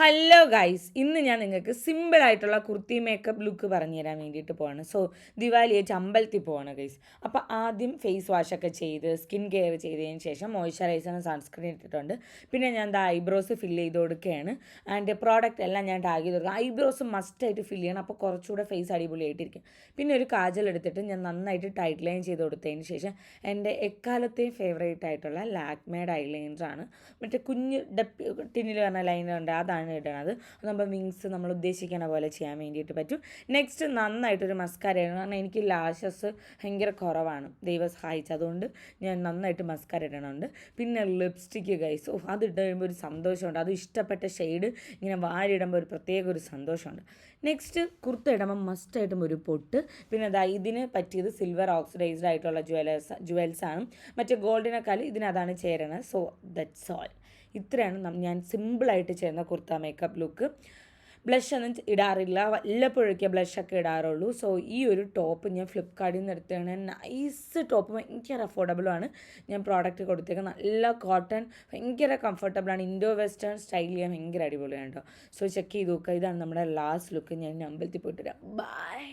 Hello guys, ഇന്ന് ഞാൻ നിങ്ങൾക്ക് സിമ്പിളായിട്ടുള്ള കുർത്തി മേക്കപ്പ് ലുക്ക് പറഞ്ഞു തരാൻ വേണ്ടിയിട്ട് പോവാണ്. സോ ദിവാലിയായിട്ട് അമ്പലത്തിൽ പോവാണ് ഗൈസ്. അപ്പോൾ ആദ്യം ഫേസ് വാഷൊക്കെ ചെയ്ത് സ്കിൻ കെയർ ചെയ്തതിന് ശേഷം മോയ്സ്ചറൈസറും സൺസ്ക്രീൻ ഇട്ടിട്ടുണ്ട്. പിന്നെ ഞാൻ എന്താ ഐബ്രോസ് ഫില്ല് ചെയ്ത് കൊടുക്കുകയാണ്. ആൻഡ് പ്രോഡക്റ്റ് എല്ലാം ഞാൻ ടാഗ് ചെയ്ത് കൊടുക്കുക. ഐബ്രോസ് മസ്റ്റായിട്ട് ഫില്ല് ചെയ്യണം, അപ്പോൾ കുറച്ചുകൂടെ ഫേസ് അടിപൊളിയായിട്ടിരിക്കും. പിന്നെ ഒരു കാജൽ എടുത്തിട്ട് ഞാൻ നന്നായിട്ട് ടൈറ്റ് ലൈൻ ചെയ്ത് കൊടുത്തതിന് ശേഷം എൻ്റെ എക്കാലത്തെയും ഫേവറേറ്റ് ആയിട്ടുള്ള ലാക്മേഡ് ഐലൈനറാണ്. മറ്റേ കുഞ്ഞ് ടിന്നിൽ പറഞ്ഞ ലൈനർ ഉണ്ട്, അതാണ് ഇടണത്. നമ്മൾ വിങ്സ് നമ്മൾ ഉദ്ദേശിക്കുന്ന പോലെ ചെയ്യാൻ വേണ്ടിയിട്ട് പറ്റും. നെക്സ്റ്റ് നന്നായിട്ടൊരു മസ്കാര ഇടണം. കാരണം എനിക്ക് ലാഷസ് ഭയങ്കര കുറവാണ്, ദൈവം സഹായിച്ചു. അതുകൊണ്ട് ഞാൻ നന്നായിട്ട് മസ്കാര ഇടണമുണ്ട്. പിന്നെ ലിപ്സ്റ്റിക്ക് ഗൈസ്, അത് ഇടുമ്പോൾ ഒരു സന്തോഷമുണ്ട്. അത് ഇഷ്ടപ്പെട്ട ഷെയ്ഡ് ഇങ്ങനെ വാരിയിടുമ്പോൾ ഒരു പ്രത്യേക ഒരു സന്തോഷമുണ്ട്. നെക്സ്റ്റ് കുർത്ത ഇടുമ്പോൾ മസ്റ്റായിട്ടും ഒരു പൊട്ട്. പിന്നെ ഇതിന് പറ്റിയത് സിൽവർ ഓക്സിഡൈസ്ഡ് ആയിട്ടുള്ള ജുവൽസാണ്. മറ്റേ ഗോൾഡിനേക്കാൾ ഇതിനതാണ് ചേരണത്. So that's all. ഇത്രയാണ് ഞാൻ സിമ്പിളായിട്ട് ചെയ്യുന്ന കുർത്ത മേക്കപ്പ് ലുക്ക്. ബ്ലഷ് ഒന്നും ഇടാറില്ല, വല്ലപ്പോഴൊക്കെ ബ്ലഷൊക്കെ ഇടാറുള്ളൂ. സോ ഈ ഒരു ടോപ്പ് ഞാൻ ഫ്ലിപ്കാർട്ടിൽ നിന്ന് എടുത്തതാണ്. നൈസ് ടോപ്പ്, ഭയങ്കര അഫോർഡബിളാണ്. ഞാൻ പ്രോഡക്റ്റ് കൊടുത്തേക്ക് നല്ല കോട്ടൺ, ഭയങ്കര കംഫർട്ടബിളാണ്. ഇൻഡോ വെസ്റ്റേൺ സ്റ്റൈൽ ചെയ്യാൻ ഭയങ്കര അടിപൊളിയാണ് കേട്ടോ. സോ ചെക്ക് ചെയ്ത് നോക്കുക. ഇതാണ് നമ്മുടെ ലാസ്റ്റ് ലുക്ക്. ഞാൻ അമ്പലത്തിൽ പോയിട്ട് വരാം. ബൈ.